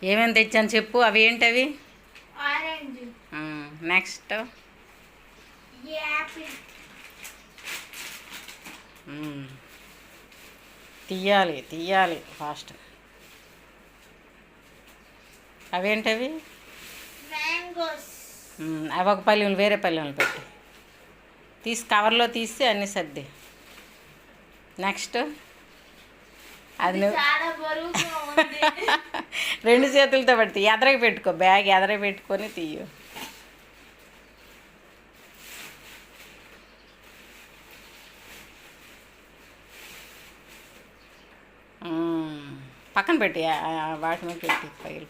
ఏమేమి తెచ్చాను చెప్పు. అవి ఏంటవి? ఆరెంజ్, నెక్స్ట్ యాపిల్, తీయాలి తీయాలి ఫాస్ట్. అవేంటవి? మ్యాంగోస్. అవి ఒక పల్లెలు వేరే పల్లెలు పెట్టి తీసి కవర్లో తీసి అన్నీ సర్ది. నెక్స్ట్ అది నువ్వు చాలా బరువుగా ఉంది. రెండు చేతులతో పట్టి ఎదరకి పెట్టుకో, బ్యాగ్ ఎదరకి పెట్టుకొని తీయు. పక్కన పెట్టి వాటి మీద పెట్టి పైలు